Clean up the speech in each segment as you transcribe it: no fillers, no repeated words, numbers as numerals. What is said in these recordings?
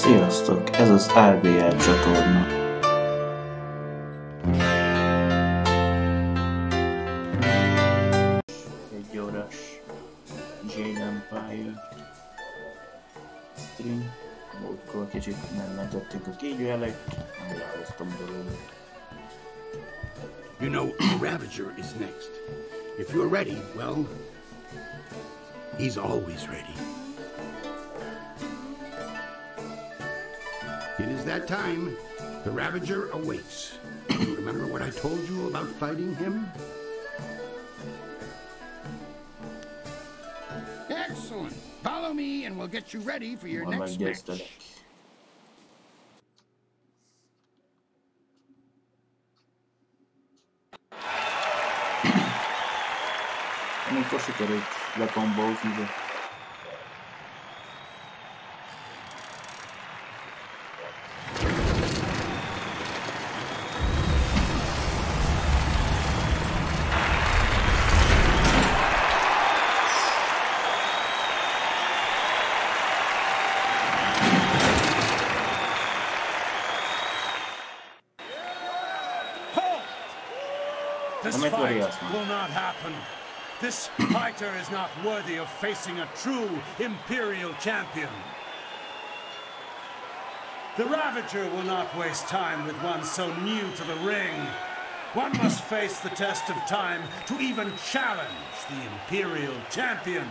Sziasztok! Ez az i.BL csatorna. Egy órás Jade Empire stream. Múltkor kicsit megmentettünk a Kígyó előtt, elhoztam belőle. You know, the Ravager is next. If you're ready, well, he's always ready. It is that time. The Ravager awaits. Remember what I told you about fighting him? Excellent. Follow me and we'll get you ready for your next match. Amikor sikerült lekombózni, de... This fight will not happen. This fighter is not worthy of facing a true Imperial champion. The Ravager will not waste time with one so new to the ring. One must face the test of time to even challenge the Imperial champion.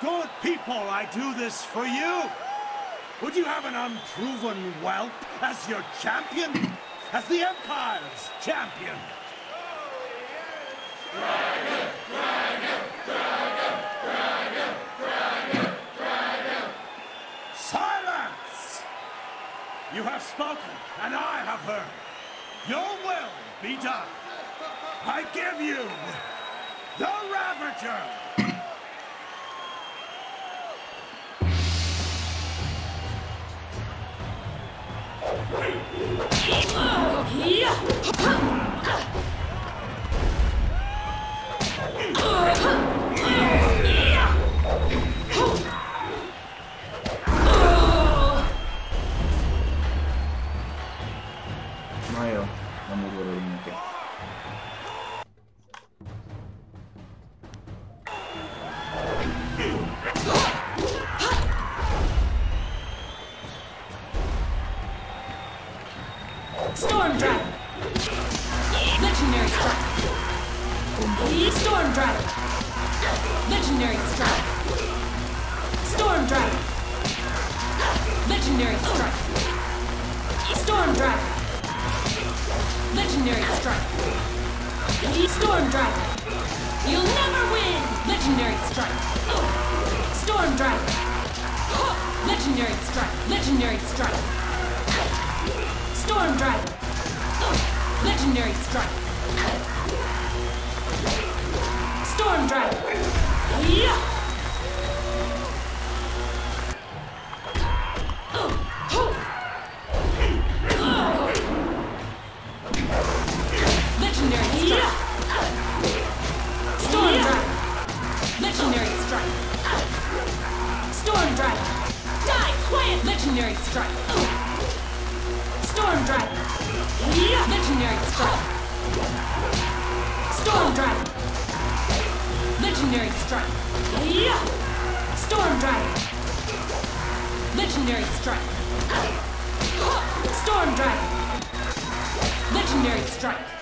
Good people, I do this for you. Would you have an unproven whelp as your champion? As the Empire's champion? Dragon, dragon, dragon, dragon, dragon, dragon. Silence! You have spoken, and I have heard. Your will be done. I give you the Ravager! Na jó, nem ugorolunk neki. Storm Drive! Legendary Strike! Storm Drive! Legendary Strike! Storm Drive! Legendary Strike! Storm Drive! Legendary Strike! Storm Drive! You'll never win! Legendary Strike! Storm Drive! Legendary Strike! Legendary Strike! Storm Drive! Legendary Strike! Storm Drive! Yeah! Legendary Strike! Storm Drive! Legendary Strike! Storm Drive! Die quiet! Legendary Strike! Storm Drive! Legendary Strike! Storm Drive! Legendary Strike! Storm Drive! Legendary Strike! Storm Drive! Legendary Strike!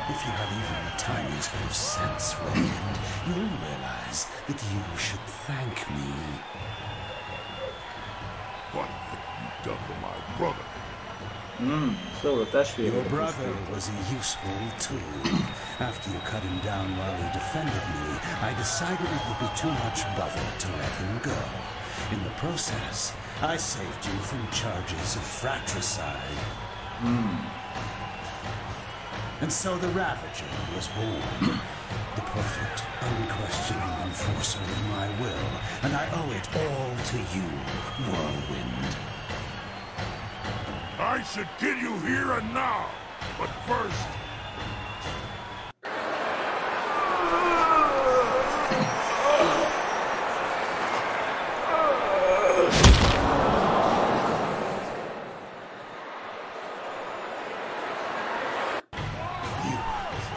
If you have even the tiniest bit of sense, Roland, you'll realize that you should thank me. What have you done to my brother? Your brother was a useful tool. After you cut him down while he defended me, I decided it would be too much bother to let him go. In the process, I saved you from charges of fratricide. And so the Ravager was born. The perfect, unquestioning enforcer of my will, and I owe it all to you, Whirlwind. I should kill you here and now, but first... You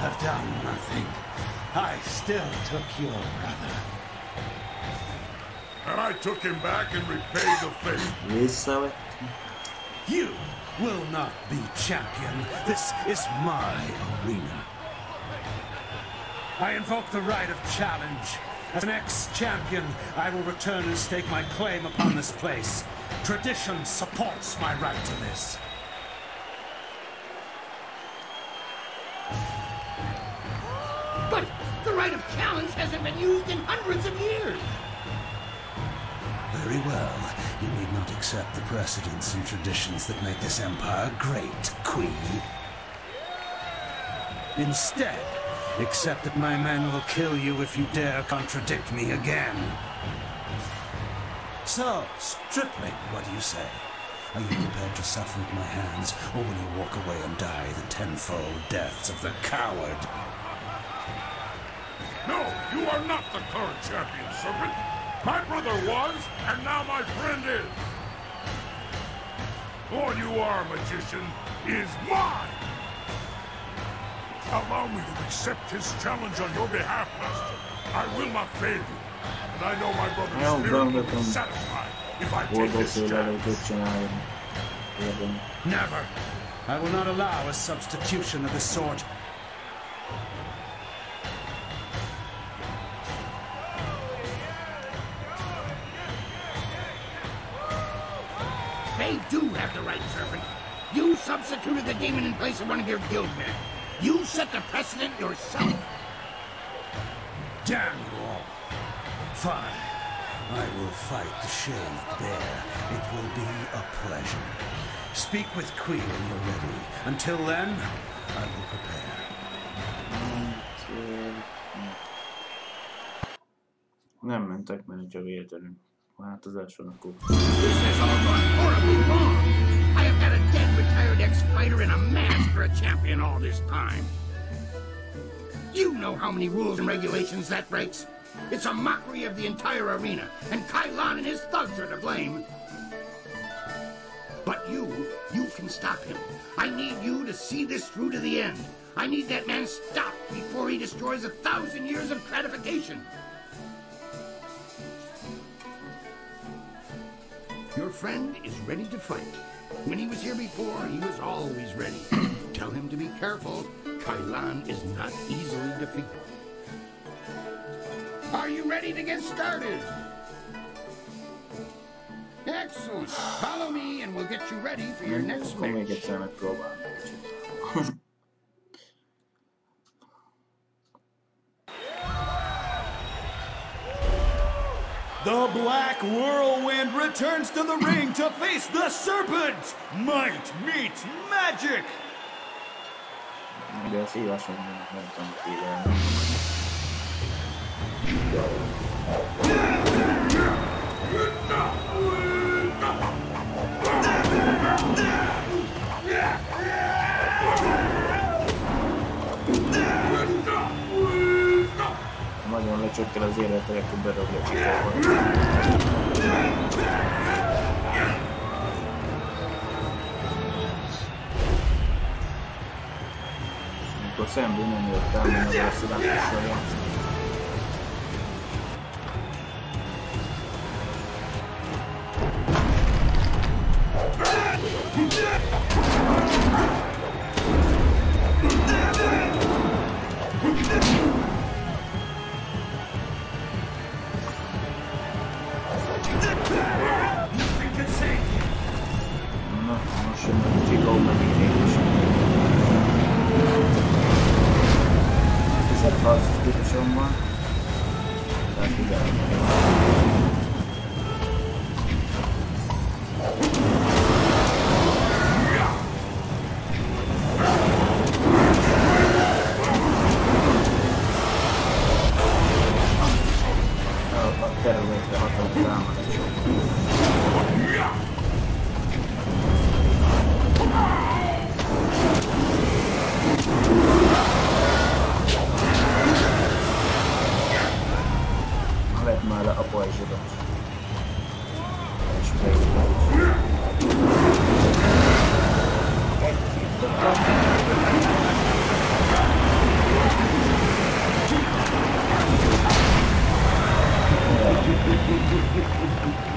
have done nothing. I still took your brother. And I took him back and repaid the favor. Visszavett. You will not be champion. This is my arena. I invoke the right of challenge. As an ex-champion, I will return and stake my claim upon this place. Tradition supports my right to this. But the right of challenge hasn't been used in hundreds of years. Very well. You need not accept the precedents and traditions that make this empire great, Queen. Instead, accept that my men will kill you if you dare contradict me again. So, Stripling, what do you say? Are you prepared to suffer at my hands, or will you walk away and die the tenfold deaths of the coward? No, you are not the current champion, Serpent. My brother was, and now my friend is. All you are, magician, is mine. Allow me to accept his challenge on your behalf, Master. I will not fail you, and I know my brother's spirit will be satisfied if I take this chance. Never. I will not allow a substitution of this sort. They do have the right, Serpent. You substituted the demon in place of one of your guildmen. You set the precedent yourself. Damn you all. Fine. I will fight the shaved bear. It will be a pleasure. Speak with Queen when you're ready. Until then, I will prepare. Nem mentek, mert csak véletlenül. Változáson akkor. This has all gone horribly wrong. I have had a dead, retired ex-fighter in a mask for a champion all this time. You know how many rules and regulations that breaks. It's a mockery of the entire arena, and Kailan and his thugs are to blame. But you can stop him. I need you to see this through to the end. I need that man stopped before he destroys 1,000 years of gratification. Your friend is ready to fight. When he was here before, he was always ready. Tell him to be careful. Kailan is not easily defeated. Are you ready to get started? Excellent. Follow me and we'll get you ready for your next Akkor még match. egyszer megpróbálom egy kicsit. The Black Whirlwind returns to the ring to face the Serpent! Might meets magic! De a szíváson nem tudom kivelni. Nagyon lecsökkel az élete, akkor berögli a csikóba. Amikor szemben nem jött el, mert az szilátossal játszik. Na, most jön a Kígyó megint is. Hiszem, az biztos hatalmas támadásokban. Vedd már le a pajzsodat. És végül.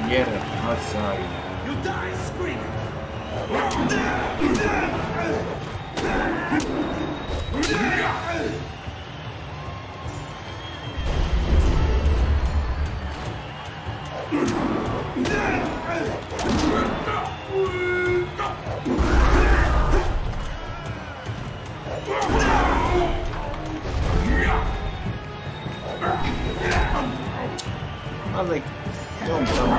Gyere, hadd szállj! You die screaming! Azért nyomtam.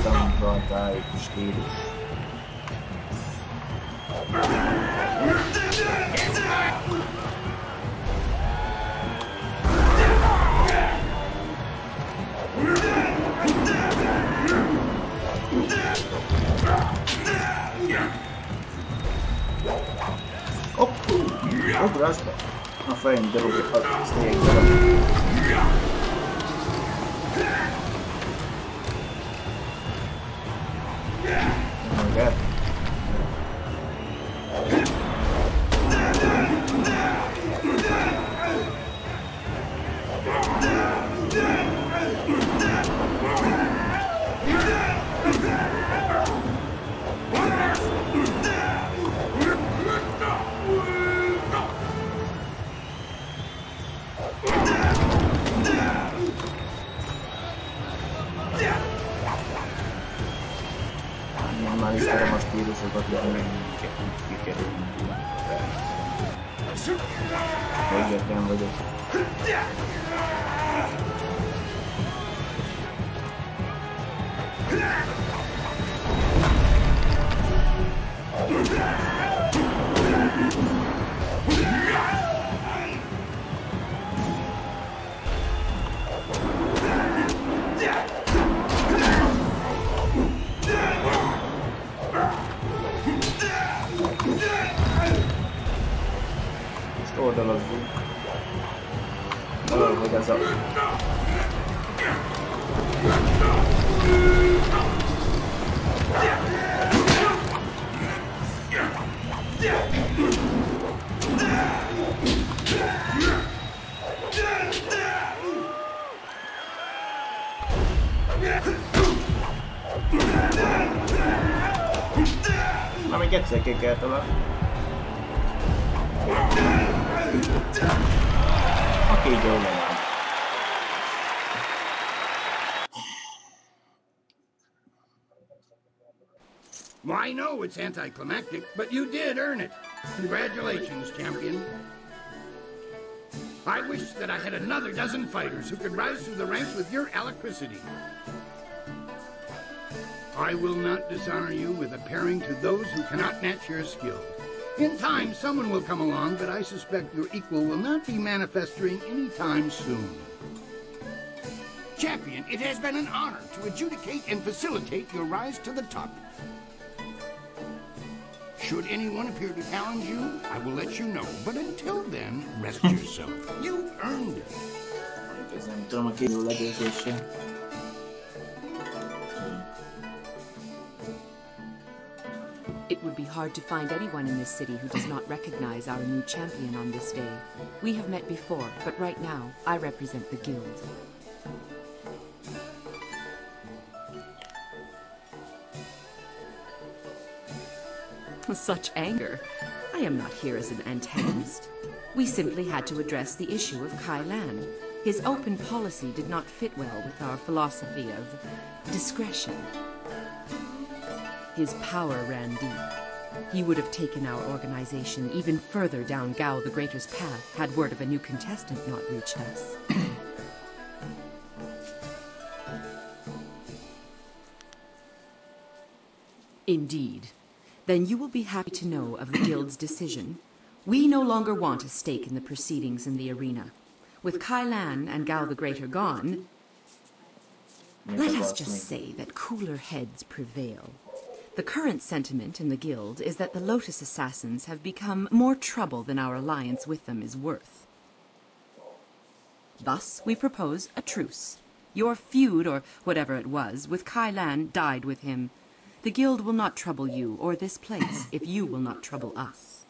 Tanultáj stílus. Ugrásd be! A fején derúgja a sznékbe. Magad? Már ismerem a stílusokat, de még úgy kikerülni. Egyetlen vagyok. Oldalazzunk. Valahogy ez a... Na, még egyszer ki kell találni. A Kígyó legalább. Well, I know it's anticlimactic, but you did earn it. Congratulations, champion. I wish that I had another dozen fighters who could rise through the ranks with your alacrity. I will not dishonor you with appearing to those who cannot match your skill. In time, someone will come along, but I suspect your equal will not be manifesting any time soon. Champion, it has been an honor to adjudicate and facilitate your rise to the top. Should anyone appear to challenge you, I will let you know. But until then, rest yourself. You earned it. Nem tudom, a Kígyó legyőzése. It would be hard to find anyone in this city who does not recognize our new champion on this day. We have met before, but right now, I represent the guild. Such anger. I am not here as an antagonist. We simply had to address the issue of Kai Lan. His open policy did not fit well with our philosophy of discretion. His power ran deep. He would have taken our organization even further down Gao the Greater's path had word of a new contestant not reached us. Indeed. Then you will be happy to know of the Guild's decision. We no longer want a stake in the proceedings in the arena. With Kai Lan and Gao the Greater gone, let us just say that cooler heads prevail. The current sentiment in the Guild is that the Lotus Assassins have become more trouble than our alliance with them is worth. Thus, we propose a truce. Your feud, or whatever it was, with Kai Lan died with him. The Guild will not trouble you or this place if you will not trouble us.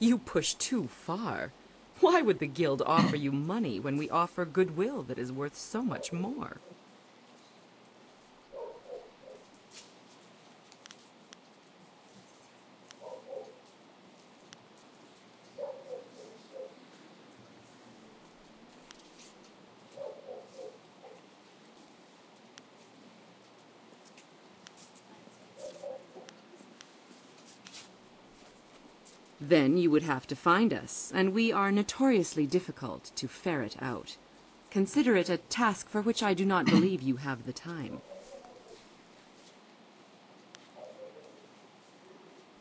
You push too far. Why would the Guild offer you money when we offer goodwill that is worth so much more? Then you would have to find us, and we are notoriously difficult to ferret out. Consider it a task for which I do not believe you have the time.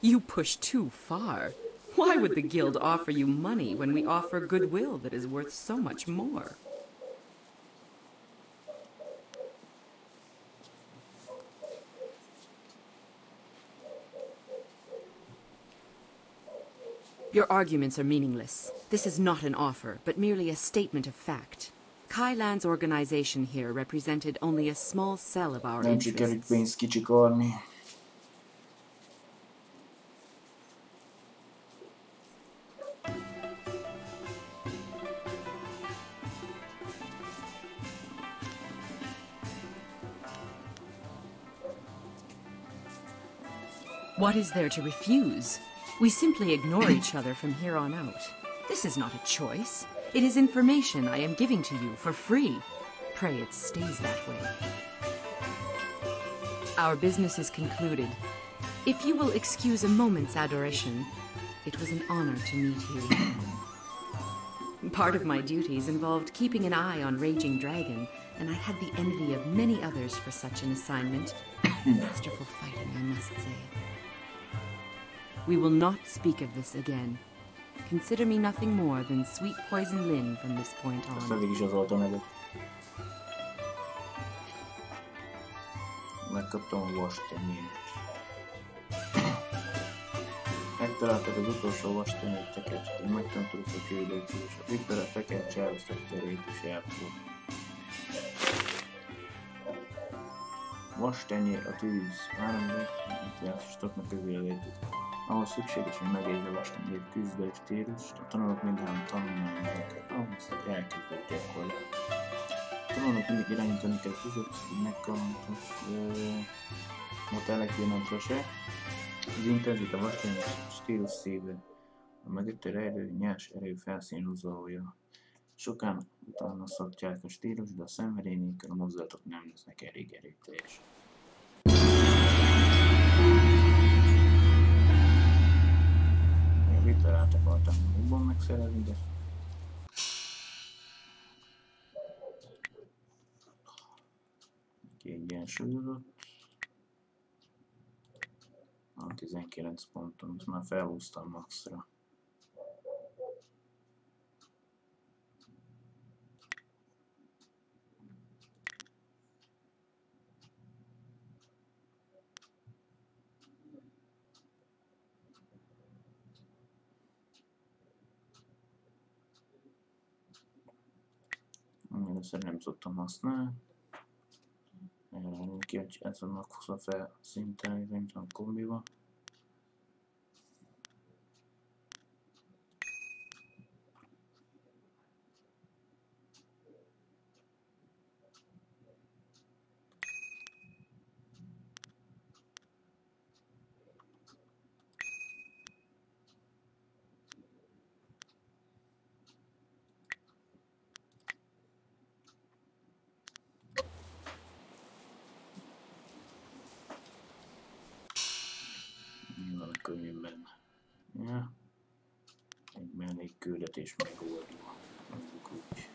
You push too far. Why would the Guild offer you money when we offer goodwill that is worth so much more? Your arguments are meaningless. This is not an offer, but merely a statement of fact. Kai Lan's organization here represented only a small cell of our interests. pénzt kicsikarni. What is there to refuse? We simply ignore each other from here on out. This is not a choice. It is information I am giving to you for free. Pray it stays that way. Our business is concluded. If you will excuse a moment's adoration, it was an honor to meet you. Part of my duties involved keeping an eye on Raging Dragon, and I had the envy of many others for such an assignment. Masterful fighting, I must say. We will not speak of this again. Consider me nothing more than Sweet Poison Lin from this point on. Ezt eddig is az volt a nevet. Megkaptam a vastenyét. Megtaláltad az utolsó vastenyét tekercset, megtanultuk a küldőt és a Viper a tekercse elvesztette a rétus elfog. Vastenyé a tűz. 3 játsostoknak közéletét. Ahhoz szükséges, hogy megérje a vastenyét küzdő és térust, a tanulók mindhárom tanulmányok ahhoz, hogy elkezdett gyakorlát. A tanulók mindig irányítani kell között, hogy megkalantos modellek jönnek sose. Az intenzit a vastany stílus szíve, a mögötte rejlő nyers erő felszínhúzója. Sokan utána szokják a stílus, de a szenvedély nélkül a mozdulatok nem lesznek elég erőteljes. Vitorát akartam jobban megszerezni, de kiegyensúlyozott. A 19 ponton, most már felhúztam maxra. Először nem tudtam használni. Ki, hogy ez annak hozza fel szinten, mint a kombiba. Könnyűbben Ja. Egy mellékküldetés megoldva. Mondjuk úgy.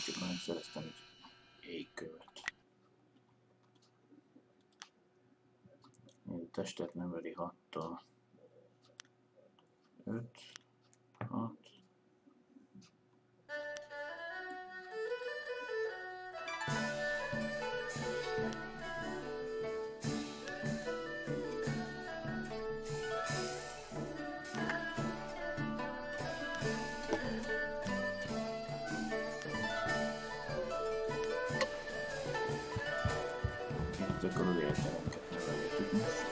Csak megszereztem egy égkövet. A testet növeli 6-tal. 5, 6. Itt akkor az értelemket nevelhetjük most.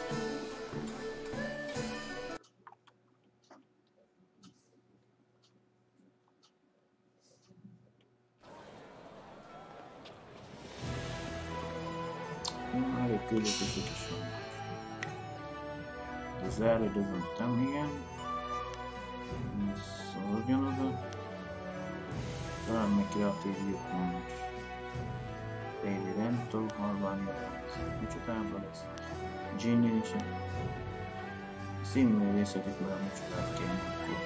Elég küldetések is vannak. Az elődözöm nem, igen. Szóljon oda. Talán még kreatív lyukon. Baby Rento, Halványra. Micsodában lesz. Ginny is. Színművészetekben micsodát kéne.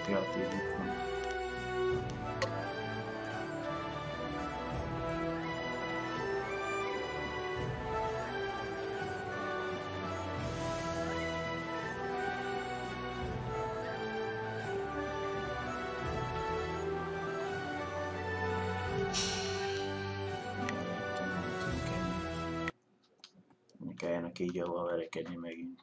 Kreatív lyukon. Kelljen a Kígyóval verekedni megint.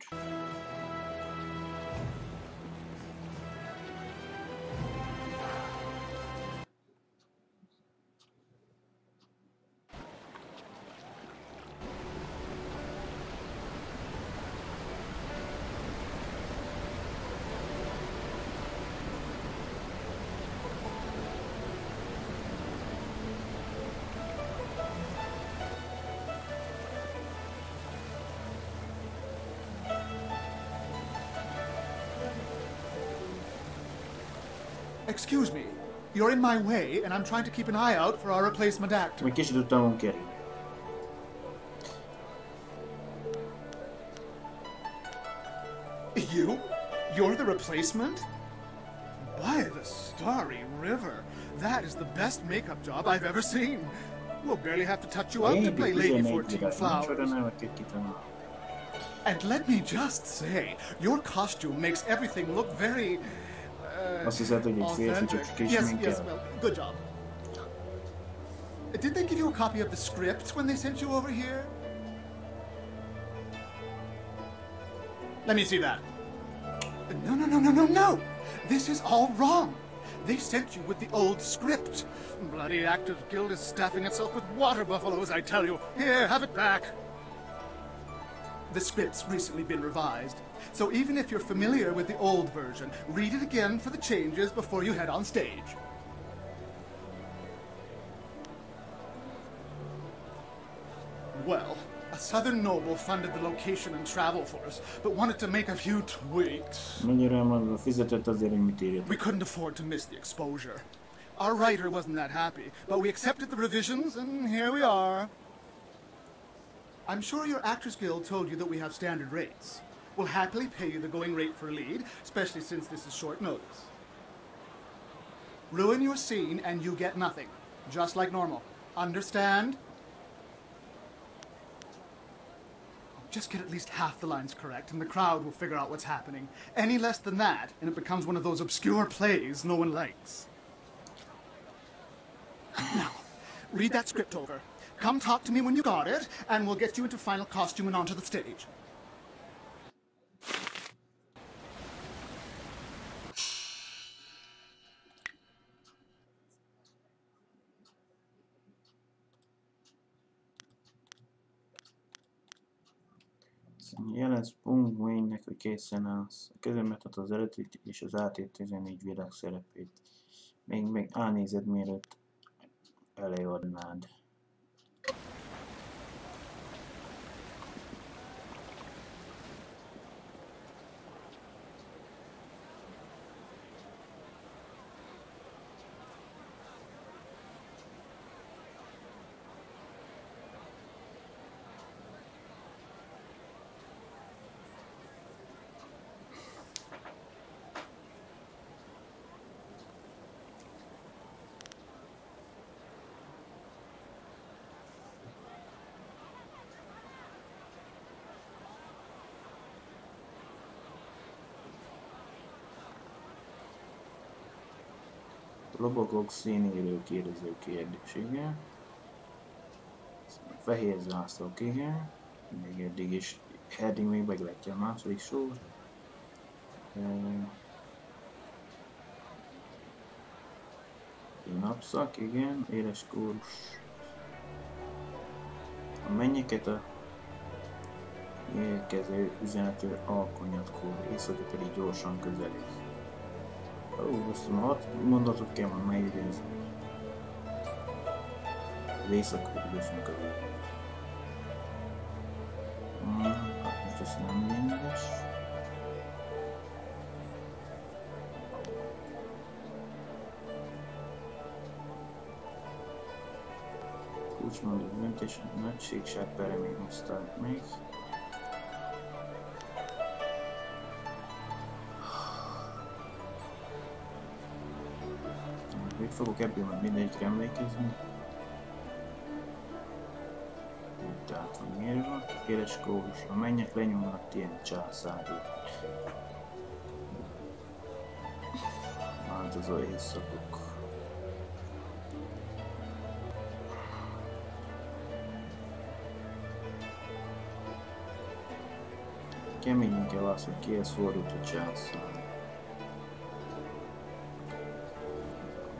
Excuse me, you're in my way, and I'm trying to keep an eye out for our replacement actor. Még kicsit utálom kerülni. You? You're the replacement? By the starry river, that is the best makeup job I've ever seen. We'll barely have to touch you up to play Lady 14 Flowers. And let me just say, your costume makes everything look very... Azt hiszed, hogy egy férfi csak kisminkel? Yes, well, good job. Did they give you a copy of the script when they sent you over here? Let me see that. No. This is all wrong. They sent you with the old script. Bloody Actors Guild is staffing itself with water buffaloes, I tell you. Here, have it back. The script's recently been revised, so even if you're familiar with the old version, read it again for the changes before you head on stage. Well, a southern noble funded the location and travel for us, but wanted to make a few tweaks. We couldn't afford to miss the exposure. Our writer wasn't that happy, but we accepted the revisions, and here we are. I'm sure your Actors Guild told you that we have standard rates. We'll happily pay you the going rate for a lead, especially since this is short notice. Ruin your scene and you get nothing, just like normal. Understand? Just get at least half the lines correct and the crowd will figure out what's happening. Any less than that, and it becomes one of those obscure plays no one likes. Now, read that script over. Come talk to me when you got it, and we'll get you into final costume and onto the stage. Jelez Pung Wayne-nek, hogy készen állsz. A kezemet ad az eredetit és az átét 14 világ szerepét. Még elnézed, mielőtt előadnád. lobogók színérő kérdező kérdés, igen. Fehér zászlók, igen. Még eddig még meglátja a második sor. Napszak, igen. Éles kórus. A mennyeket a érkező üzenető alkonyatkor, éjszaka pedig gyorsan közelik. Azt a 6 mondatot kell már megidézni. Az éjszaka gyorsan közelik. Hát most ez nem lényeges. Kulcsmondó döntés, nagységság peremén hozták még. Még fogok ebből majd mindegyikre emlékezni. Itt át van írva. Éles kórus, a mennyek lenyomnak Tien császári. Változó éjszakok. Keményen kell az, hogy kihez fordult a császár.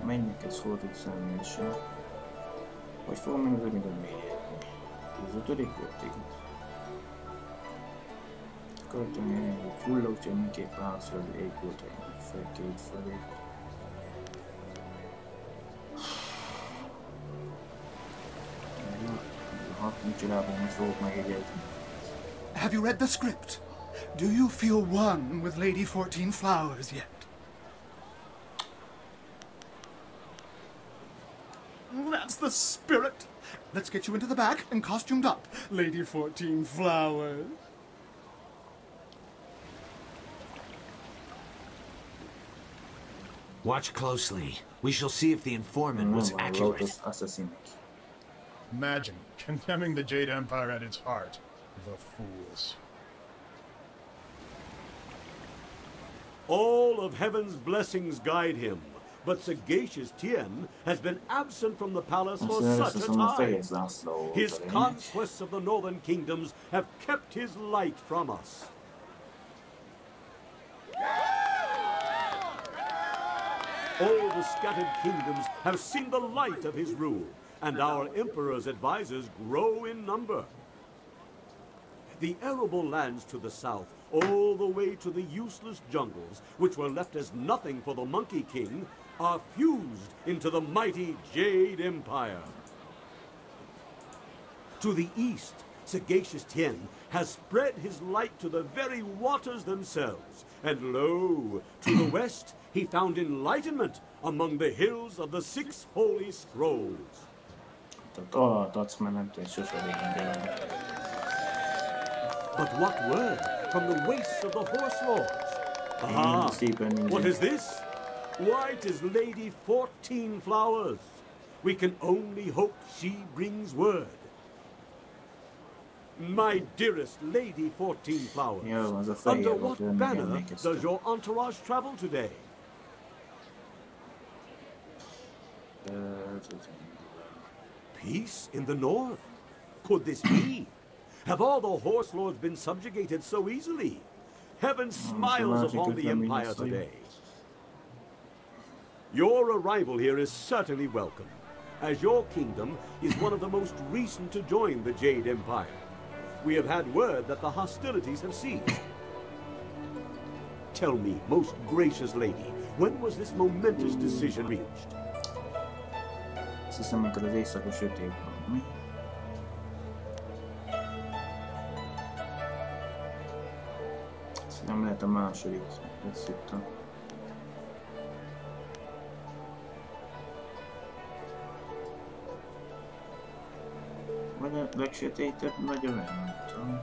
Mennyekhez fordult szemlése. Vagy fogom meg az ömidön mélyedni. Ez 5. volt igaz. Költeni egy hulla, úgyhogy mindképp állszor egy volt egy fel, két felé. Micsorában most fogok megegyezni. Have you read the script? Do you feel one with Lady 14 Flowers yet? That's the spirit! Let's get you into the back and costumed up, Lady 14 Flowers. Watch closely. We shall see if the informant was accurate. Imagine condemning the Jade Empire at its heart. The fools. All of heaven's blessings guide him, but sagacious Tien has been absent from the palace for such a time. His conquests of the northern kingdoms have kept his light from us. All the scattered kingdoms have seen the light of his rule, and our emperor's advisors grow in number. The arable lands to the south, all the way to the useless jungles, which were left as nothing for the Monkey King, are fused into the mighty Jade Empire. To the east, sagacious Tien has spread his light to the very waters themselves, and lo, to the west, he found enlightenment among the hills of the 6 holy scrolls. But what word from the wastes of the horse lords? Aha! What is this? Why, 'tis Lady 14 Flowers. We can only hope she brings word. My dearest Lady 14 Flowers, under what banner does your entourage travel today? Peace in the north? Could this be? Have all the horse lords been subjugated so easily? Heaven smiles upon the Empire today. Your arrival here is certainly welcome, as your kingdom is one of the most recent to join the Jade Empire. We have had word that the hostilities have ceased. Tell me, most gracious lady, when was this momentous decision reached? Azt hiszem, amikor az éjszakos sötét van, mi? Azt nem lehet a második, ezt hittem. Vagy a legsötétebb nagy a nem tudom.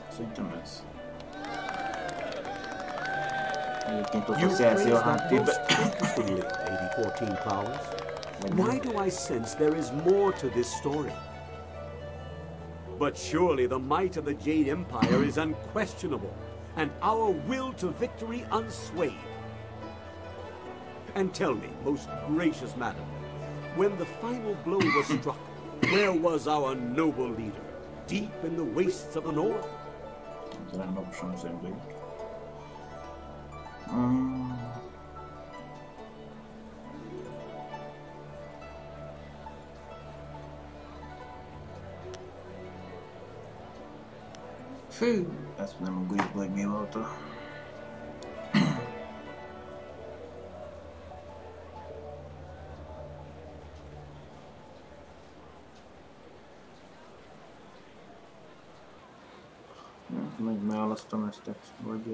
Szerintem ez. Egyébként ott a szerzi a háttérben. Lady 14 Flowers. Why do I sense there is more to this story? But surely the might of the Jade Empire is unquestionable, and our will to victory unswayed. And tell me, most gracious madam, when the final blow was struck, where was our noble leader? Deep in the wastes of the north? Ezt nem ugorjuk meg mióta.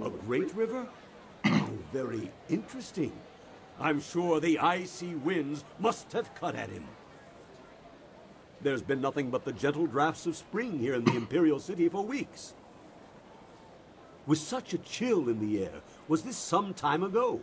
A great river? How very interesting. I'm sure the icy winds must have cut at him. There's been nothing but the gentle drafts of spring here in the Imperial City for weeks. With such a chill in the air, was this some time ago?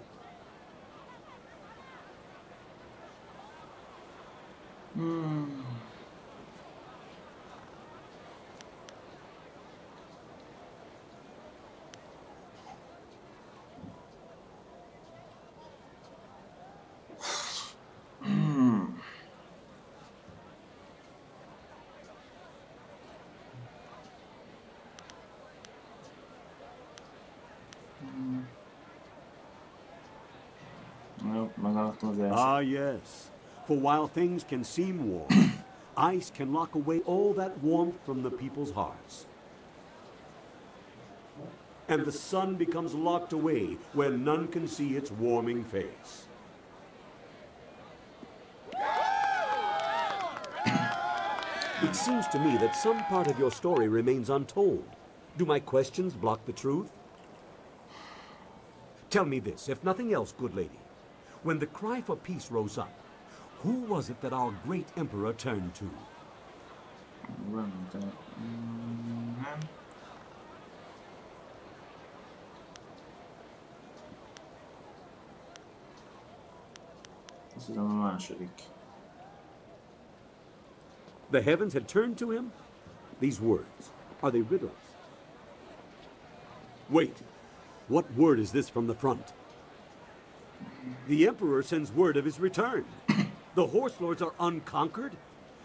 Ah, yes. For while things can seem warm, ice can lock away all that warmth from the people's hearts. And the sun becomes locked away where none can see its warming face. It seems to me that some part of your story remains untold. Do my questions block the truth? Tell me this, if nothing else, good lady. When the cry for peace rose up, who was it that our great emperor turned to? This is a második. The heavens had turned to him? These words, are they riddles? Wait, what word is this from the front? The Emperor sends word of his return. The Horse Lords are unconquered,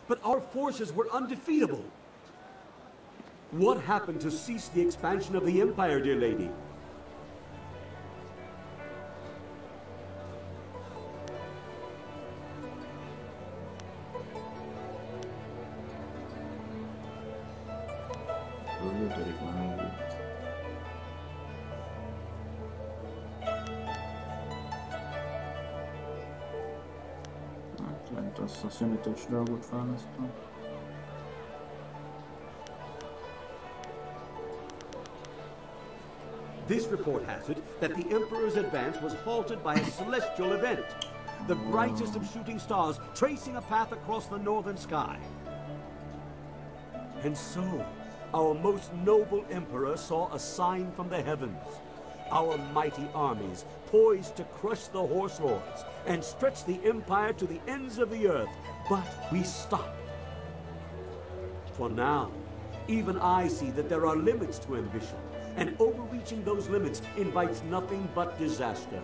but our forces were undefeatable. What happened to cease the expansion of the Empire, dear lady? Azt a szünetes dolgot választom. This report has it that the Emperor's advance was halted by a celestial event. The brightest of shooting stars tracing a path across the northern sky. And so, our most noble Emperor saw a sign from the heavens. Our mighty armies poised to crush the Horse Lords and stretch the Empire to the ends of the earth. But we stopped. For now, even I see that there are limits to ambition, and overreaching those limits invites nothing but disaster.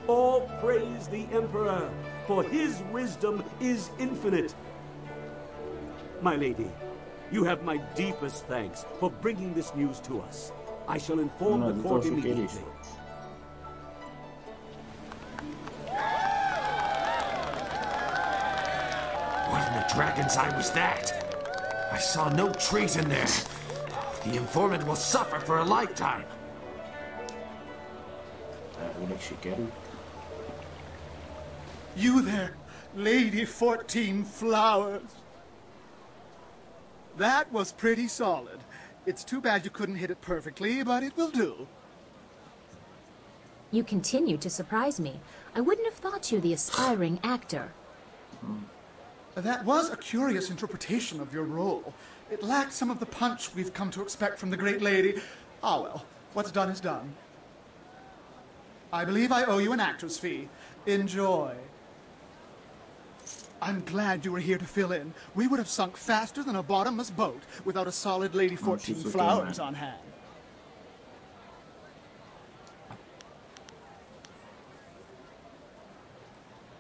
All praise the Emperor, for his wisdom is infinite. My lady, you have my deepest thanks for bringing this news to us. I shall inform the court immediately. What in the dragon's eye was that? I saw no treason there. The informant will suffer for a lifetime. You there, Lady 14 Flowers. That was pretty solid. It's too bad you couldn't hit it perfectly, but it will do. You continue to surprise me. I wouldn't have thought you the aspiring actor. That was a curious interpretation of your role. It lacked some of the punch we've come to expect from the great lady. Ah well, what's done is done. I believe I owe you an actor's fee. Enjoy. I'm glad you were here to fill in. We would have sunk faster than a bottomless boat without a solid Lady 14 flowers on hand.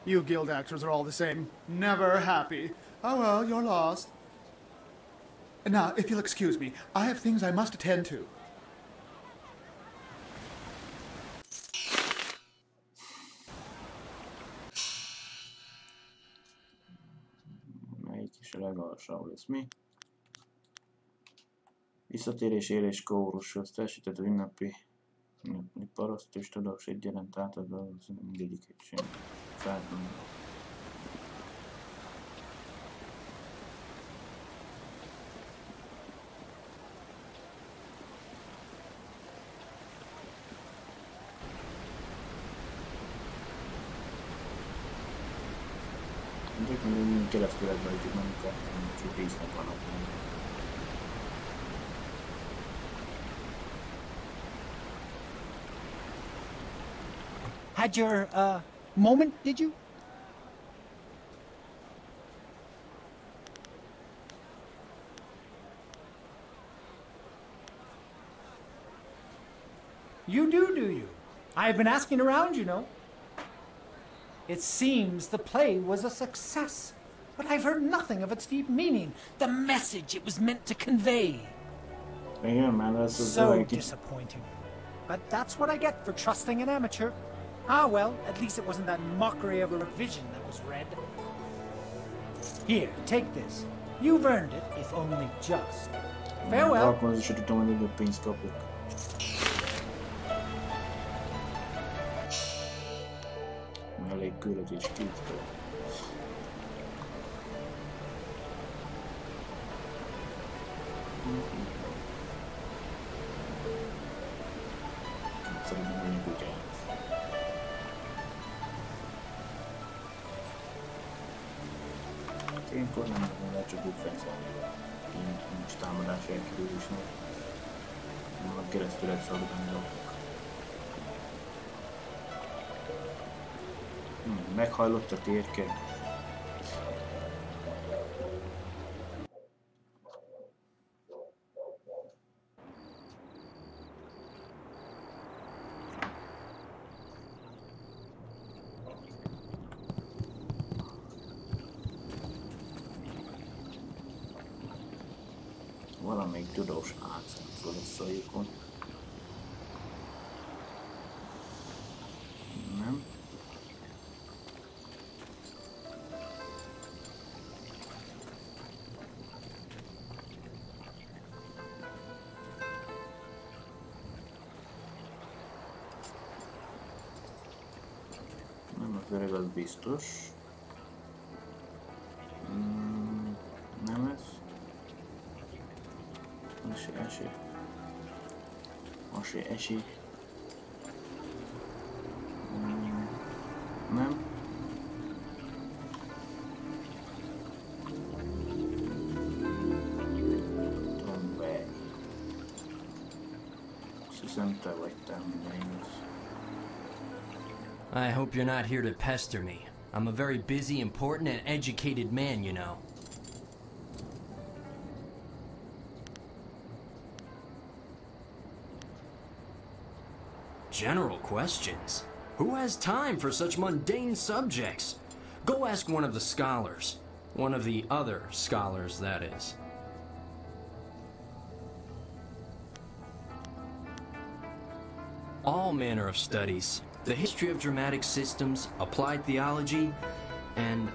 You guild actors are all the same. Never happy. Oh well, you're lost. Now, if you'll excuse me, I have things I must attend to. Melyik is a legalsóbb lesz mi? Visszatérés élés kórushoz teljesített ünnepi parasztust adós egyaránt átadva az mindegyiket sem. Feltűnő. Mindig keresztül elbajtjuk magunkat, csak résznek vannak. Had your, moment, did you? You do you? I've been asking around, you know. It seems the play was a success, but I've heard nothing of its deep meaning, the message it was meant to convey. Yeah, man, that's so disappointing. But that's what I get for trusting an amateur. Ah well, at least it wasn't that mockery of a revision that was read. Here, take this. You've earned it, if only just. Farewell. Elég küldetés kiütve. Szerintem mondjuk úgy el. Hát ilyenkor nem lehet csak úgy fenszállni. Nincs támadás elkerülésnek. Nem a keresztül egyszabadani rakok. Meghajlott a térke. Valamelyik tudós átszám lesz a lyukon. Nem? Nem, az öreg az biztos. Nem ez. Esé. Nem. Tombej. Azt hiszem te vagy te, minden igaz. I hope you're not here to pester me. I'm a very busy, important, and educated man, you know. General questions? Who has time for such mundane subjects? Go ask one of the scholars. One of the other scholars, that is. All manner of studies. The history of dramatic systems, applied theology, and,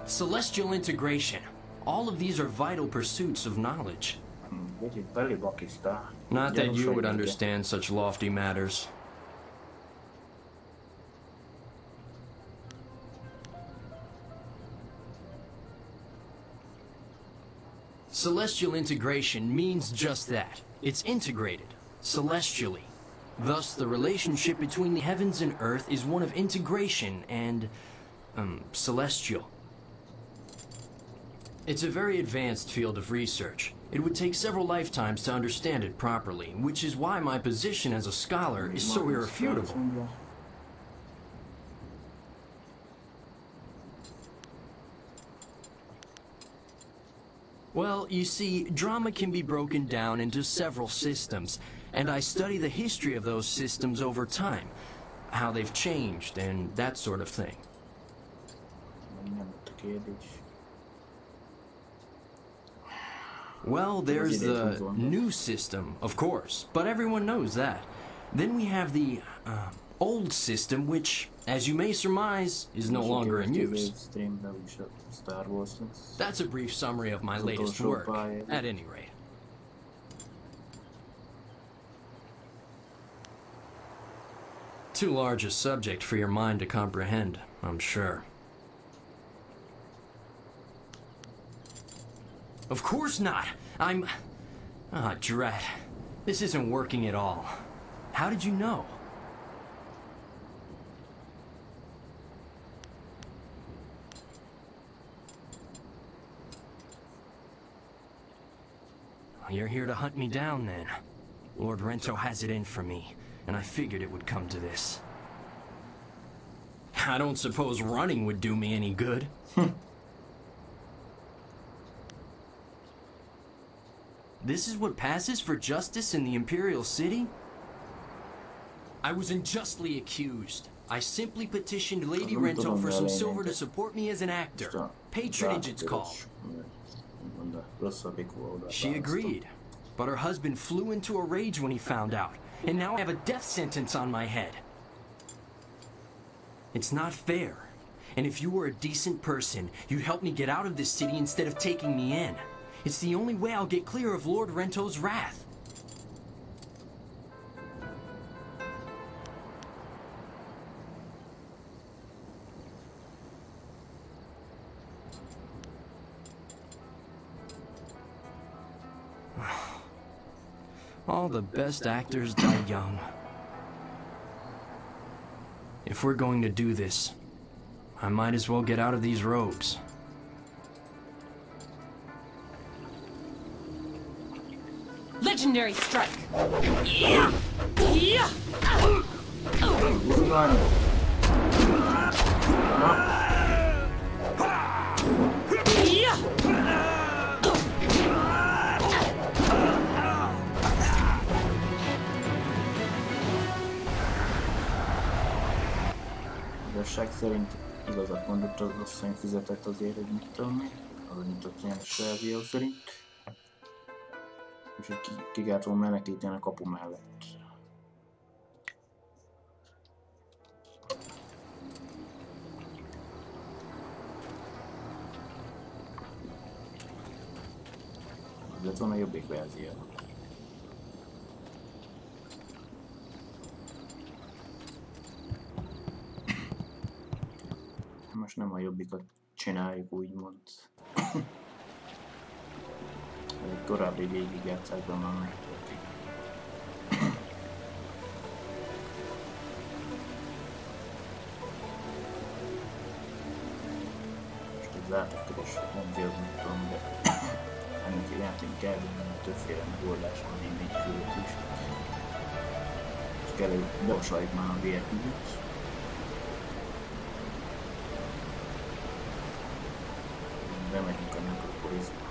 celestial integration. All of these are vital pursuits of knowledge. Not that you would understand such lofty matters. Celestial integration means just that. It's integrated, celestially. Thus, the relationship between the heavens and earth is one of integration and, celestial. It's a very advanced field of research. It would take several lifetimes to understand it properly, which is why my position as a scholar is so irrefutable. Well, you see, drama can be broken down into several systems, and I study the history of those systems over time, how they've changed, and that sort of thing. Well, there's the new system, of course, but everyone knows that. Then we have the old system, which, as you may surmise, is no longer in use. That's a brief summary of my latest work, at any rate. Too large a subject for your mind to comprehend, I'm sure. Of course not! I'm... Ah, drat. This isn't working at all. How did you know? You're here to hunt me down, then. Lord Rento has it in for me, and I figured it would come to this. I don't suppose running would do me any good. This is what passes for justice in the Imperial City? I was unjustly accused. I simply petitioned Lady Rento for some silver to support me as an actor. Patronage, it's called. She agreed, but her husband flew into a rage when he found out, and now I have a death sentence on my head. It's not fair, and if you were a decent person, you'd help me get out of this city instead of taking me in. It's the only way I'll get clear of Lord Rento's wrath. All the best actors die young. If we're going to do this, I might as well get out of these robes. Legendary strike! Yeah! Yeah! Igazság szerint igazat mondott az asszony, fizetett azért, hogy mit tudom én, az nyitott ilyen Shelby szerint. És hogy ki kellett volna menekíteni a kapu mellett. Ez lett volna a jobbik verzió. Most nem a jobbikat csináljuk, úgymond. Egy korábbi végigjátszásban már megtörtént. Most az átokkodás nem győzni tudom, de ennek irántén kell, hogy többféle megoldás van, én még fölött is. És kell, hogy beosaljuk már a vérhűt. Bemegyünk a nekropolisba.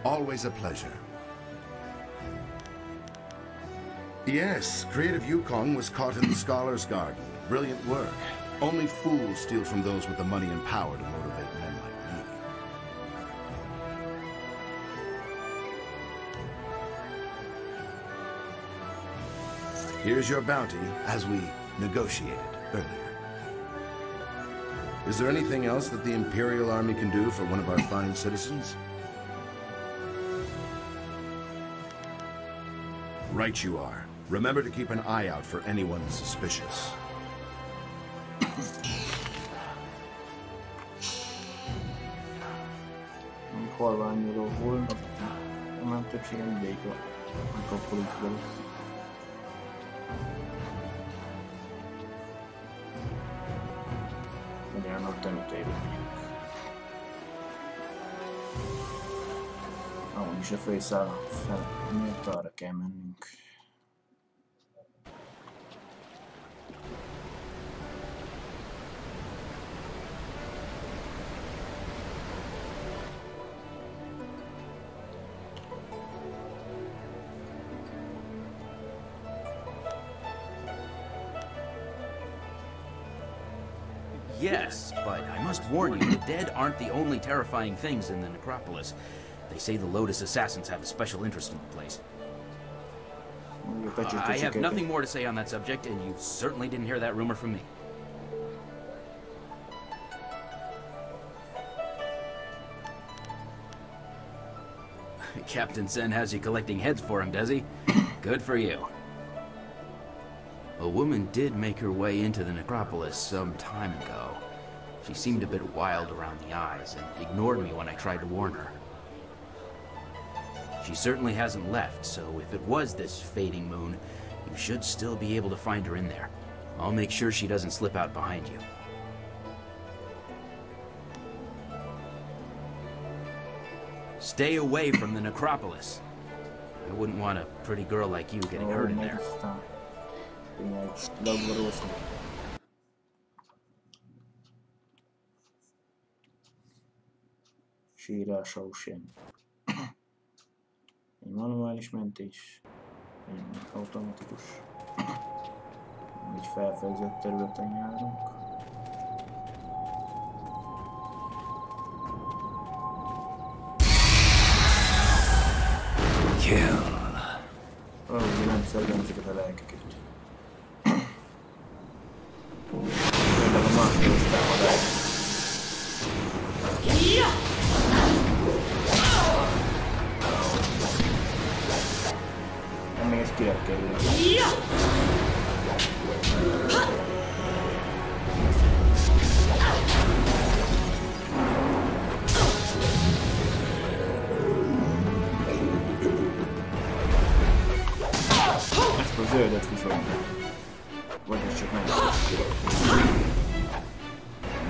Always a pleasure. Yes, Creative Yukong was caught in the Scholar's Garden. Brilliant work. Only fools steal from those with the money and power to motivate men like me. Here's your bounty, as we negotiated earlier. Is there anything else that the Imperial Army can do for one of our fine citizens? Right you are. Remember to keep an eye out for anyone suspicious. Halványuló volt, már többségen mindegy a kapolikba lesz. Ott temetőjébe megyünk. Ahol is a főszál fel, miért arra kell mennünk. Yes, but I must warn you, the dead aren't the only terrifying things in the necropolis. They say the Lotus assassins have a special interest in the place. I have nothing more to say on that subject, and you certainly didn't hear that rumor from me. Captain Sen has you collecting heads for him, does he? Good for you. A woman did make her way into the necropolis some time ago. She seemed a bit wild around the eyes and ignored me when I tried to warn her. She certainly hasn't left, so if it was this fading moon, you should still be able to find her in there. I'll make sure she doesn't slip out behind you. Stay away from the necropolis. I wouldn't want a pretty girl like you getting hurt in there. Sírása usén. Egy manuális mentés, egy automatikus, egy felfedezett területen járunk. Kill. Valahogy nem szedem ezeket a lelkeket. Például a másodos támadás. Még ezt ki lehet kerülni. Ezt a zöldet viszont. Vagy ez csak nem.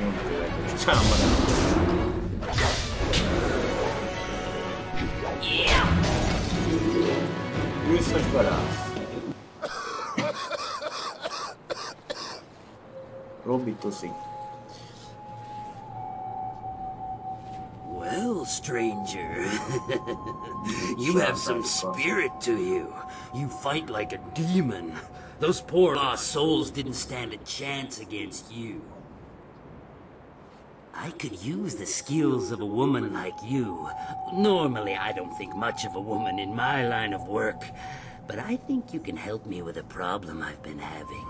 Nyomtőleg, hogy támadás. Visszas garász. Robi toszik. Well, stranger, you have some spirit to you. You fight like a demon. Those poor lost souls didn't stand a chance against you. I could use the skills of a woman like you. Normally, I don't think much of a woman in my line of work, but I think you can help me with a problem I've been having.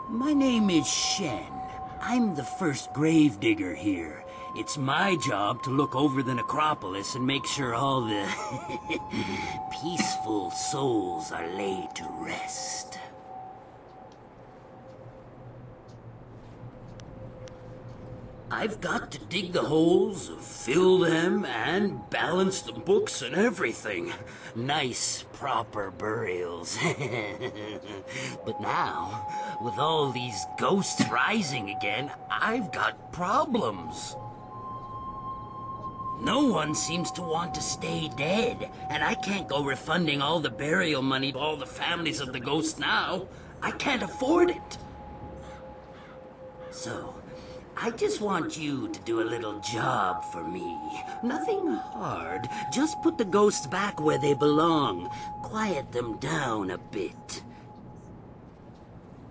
My name is Shen. I'm the first gravedigger here. It's my job to look over the necropolis and make sure all the peaceful souls are laid to rest. I've got to dig the holes, fill them, and balance the books and everything. Nice, proper burials. But now, with all these ghosts rising again, I've got problems. No one seems to want to stay dead, and I can't go refunding all the burial money to all the families of the ghosts now. I can't afford it. So, I just want you to do a little job for me. Nothing hard. Just put the ghosts back where they belong. Quiet them down a bit.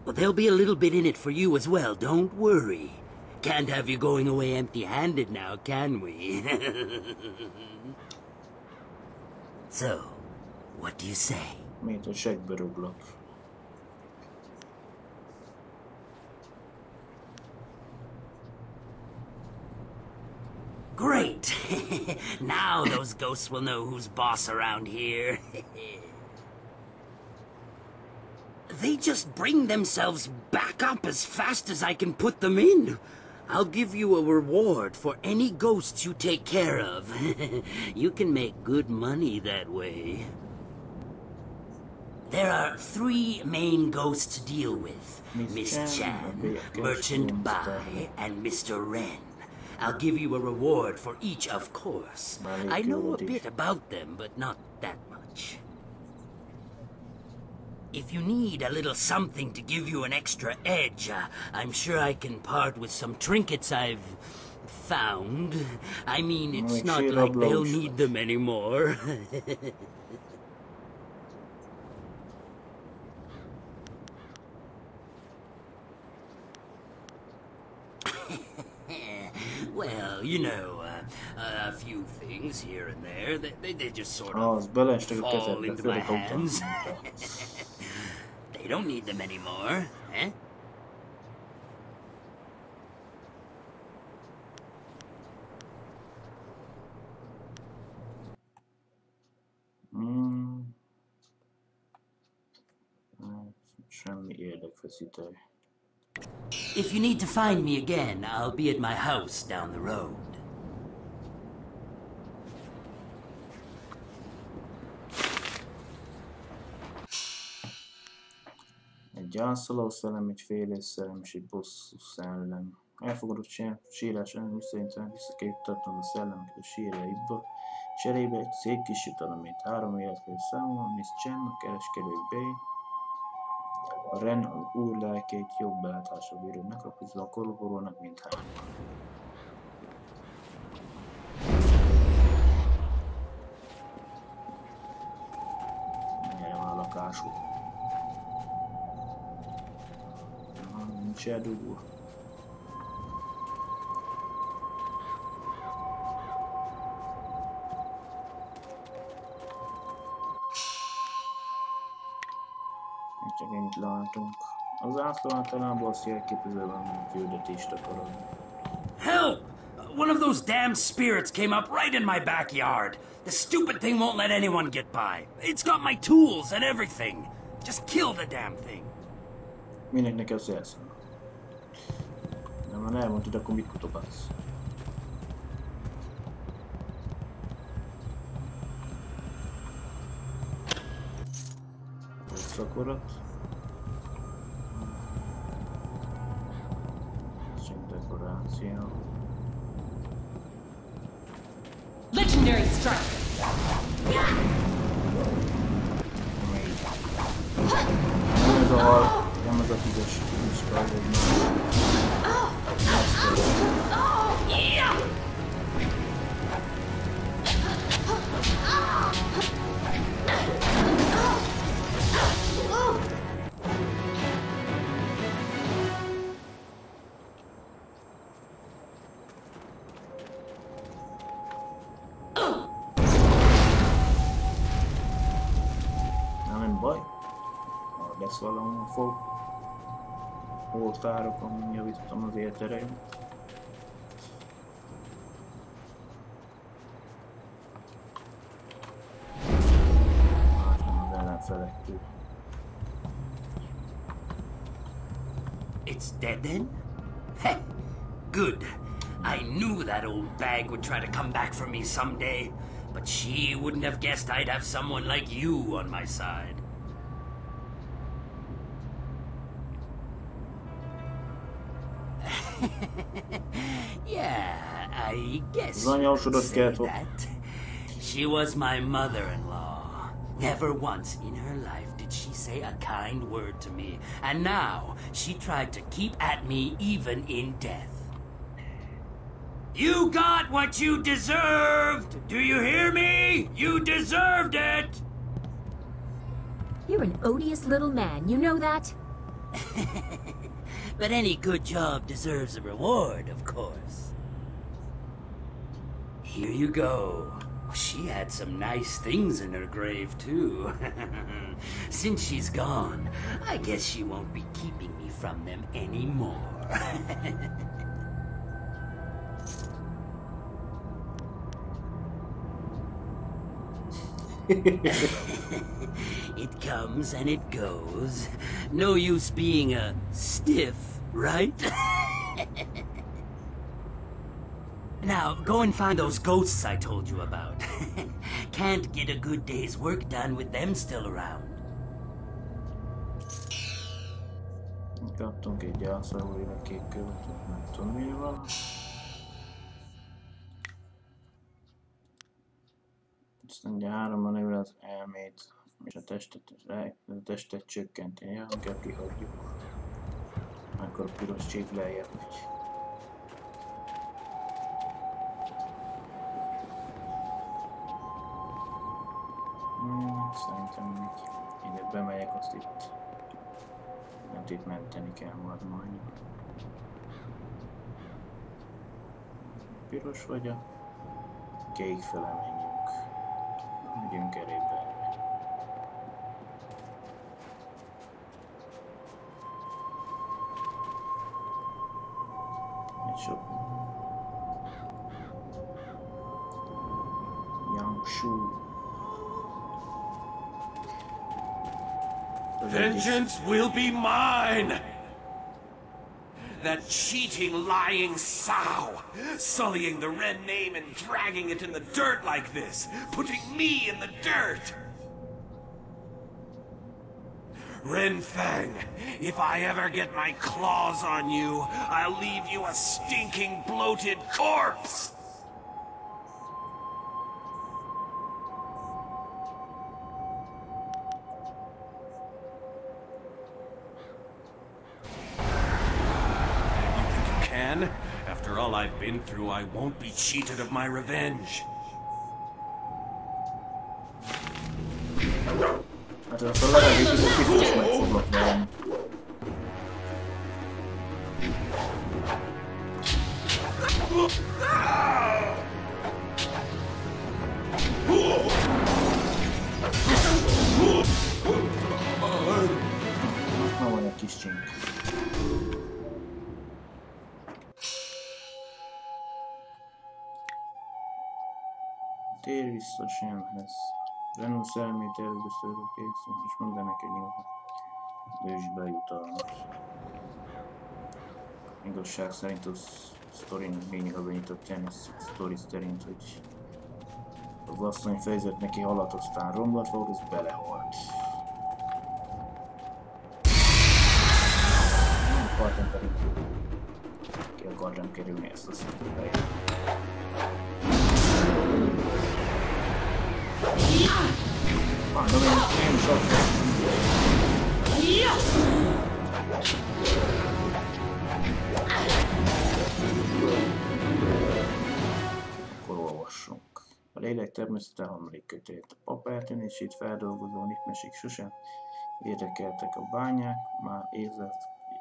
Well, there'll be a little bit in it for you as well, don't worry. Can't have you going away empty-handed now, can we? So, what do you say? Miért a segbe rúglak? Great! Now those ghosts will know who's boss around here. They just bring themselves back up as fast as I can put them in. I'll give you a reward for any ghosts you take care of. You can make good money that way. There are 3 main ghosts to deal with. Miss Chan, Merchant Bai, and Mr. Ren. I'll give you a reward for each, of course. I know a bit about them, but not that much. If you need a little something to give you an extra edge, I'm sure I can part with some trinkets I've found. I mean, it's not like they'll need them anymore. Well, you know, a few things here and there, they just sort of fall into my hands. They don't need them anymore, eh? If you need to find me again, I'll be at my house down the road. Egy gyászoló szellem, egy félés szellem és egy bosszú szellem. Elfogadott sírás ellen viszonyítani visszaképítettem a szellemeket a sírjaikba. Cserébe egy szép kis jutaloményt. 3 életkel számol, Miss Chen, a kereskedő B. A Ren az úr lelkét jobb belátásra bíró nekropizva a korúborúnak mindhárman. Erre van a lakásuk. Nincs eldugva. Csak ennyit látunk. Az átló általában azt jelképezőben, hogy küldetést akarod. Help! One of those damn spirits came up right in my backyard. The stupid thing won't let anyone get by. It's got my tools and everything. Just kill the damn thing. Mindenkinek ez jelszem. De már elmondtad, akkor mit kutogatsz? Szakorat. Csak dekoráció. Legendary strike. Ez a hal, nem az a tízes iskola, nem baj. Lesz valahol fog. Oltárok, amin javítottam az életereim. Másban az ellenfelektől. It's dead then? Heh, good. I knew that old bag would try to come back for me someday, but she wouldn't have guessed I'd have someone like you on my side. Yeah, I guess you could say that. She was my mother-in-law. Never once in her life did she say a kind word to me, and now she tried to keep at me even in death. You got what you deserved! Do you hear me? You deserved it! You're an odious little man, you know that? But any good job deserves a reward, of course. Here you go. She had some nice things in her grave, too. Since she's gone, I guess she won't be keeping me from them anymore. It comes and it goes. No use being a stiff, right? Now, go and find those ghosts I told you about. Can't get a good day's work done with them still around. Kaptunk egy gyászoló, illetve kék követőt, nem tudom mi van. Aztán ugye 3 manőr az elmét, és a testet csökkenteni, inkább kihagyjuk. Akkor a piros csík lejjebb megy. Szerintem így ide bemegyek, azt itt menteni kell majd. Piros vagy a kék fele menjünk. Megyünk elébe erre. Egy sok Yangshu. Vengeance will be mine! That cheating, lying sow, sullying the Ren name and dragging it in the dirt like this, putting me in the dirt! Ren Fang, if I ever get my claws on you, I'll leave you a stinking, bloated corpse! After all I've been through, I won't be cheated of my revenge. Hát azt a lehetőséget biztos meg foglak velem. Most már van egy kis csink. Tér vissza Shenhez. Renus elmét előbeszélő készül, és mondd el neki nyilván. Ő is bejutalmaz. Igazság szerint a sztorinak lényeg benyitott Janice sztori szerint, hogy az asszony fejezett neki halat, aztán romlott volt, az belehalt. Nem akartam pedig ki akartam kerülni ezt a szintűbejét. Ah, non è un shot. Akkor olvassunk. A lélek természete harmadik kötét. A pap eltűnését feldolgozó népmeség sosem érdekeltek a bányák, már egy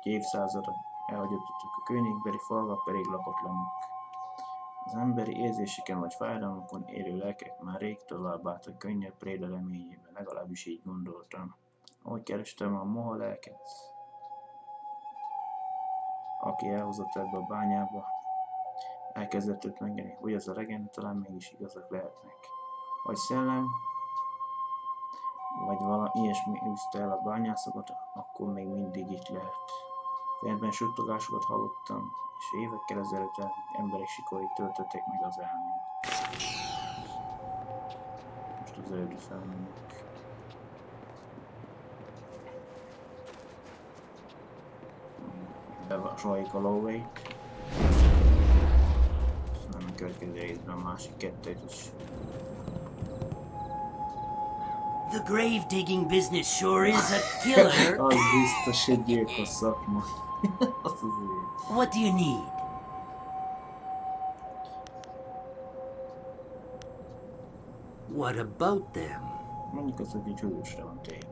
évszázada elhagyottak a környékbeli falvak pedig lakatlanok. Az emberi érzéseken vagy fájdalmakon élő lelkek már rég továbbáltak könnyebb préda reményében, legalábbis így gondoltam. Ahogy kerestem a moha lelket, aki elhozott ebbe a bányába, elkezdett őt megélni, hogy az a regen talán mégis igazak lehetnek. Vagy szellem, vagy valami ilyesmi űzte el a bányászokat, akkor még mindig itt lehet. Fejedben suttogásokat hallottam, és évekkel ezelőtt emberek sikorai töltötték meg az elmém. Most az előre felmenjük. Bevasoljuk a lóvét. Aztán a következő részben a másik kettőt is. The grave digging business sure is a killer. Az biztos egy gyilkos szakma. What do you need? What about them? Mondjuk az, hogy egy hősre van téve.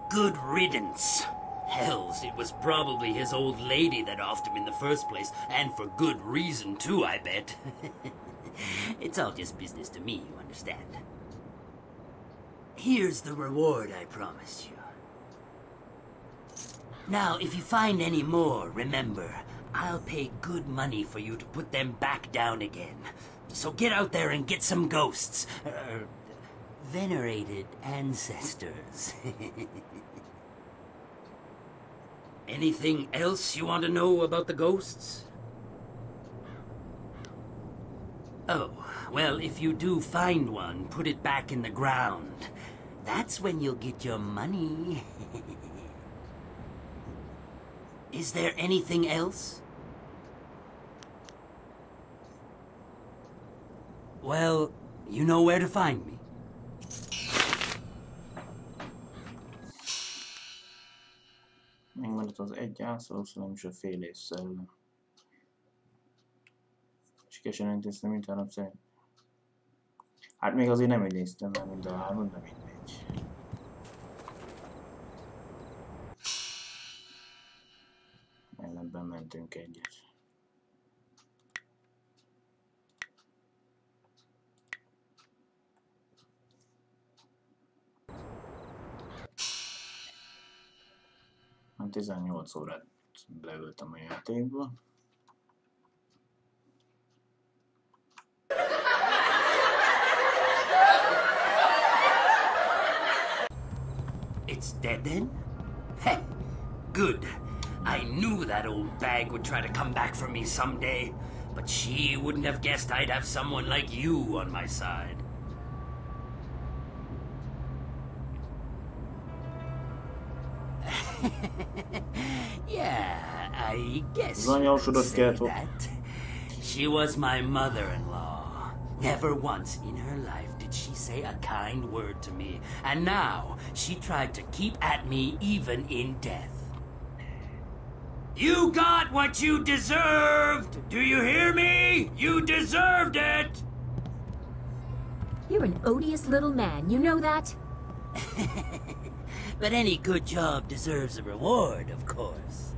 Good riddance. Hells, it was probably his old lady that offed him in the first place, and for good reason too, I bet. It's all just business to me, you understand. Here's the reward I promised you. Now, if you find any more, remember, I'll pay good money for you to put them back down again. So get out there and get some ghosts. Venerated ancestors. Anything else you want to know about the ghosts? Oh, well, if you do find one, put it back in the ground. That's when you'll get your money. Is there anything else? Well, you know where to find me. Megmaradt az egy ászlószalom és a fél évszellem. Sikeresen intéztem mint a nap szerint. Hát még azért nem idéztem, mert mind a három, de mindegy. Ellenben mentünk egyet. Hát 18 órát leültem a játékba. It's dead then? Heh, good. I knew that old bag would try to come back for me someday, but she wouldn't have guessed I'd have someone like you on my side. Yeah, I guess you could say that. She was my mother-in-law. Never once in her life did she say a kind word to me, and now she tried to keep at me even in death. You got what you deserved! Do you hear me? You deserved it! You're an odious little man, you know that? But any good job deserves a reward, of course.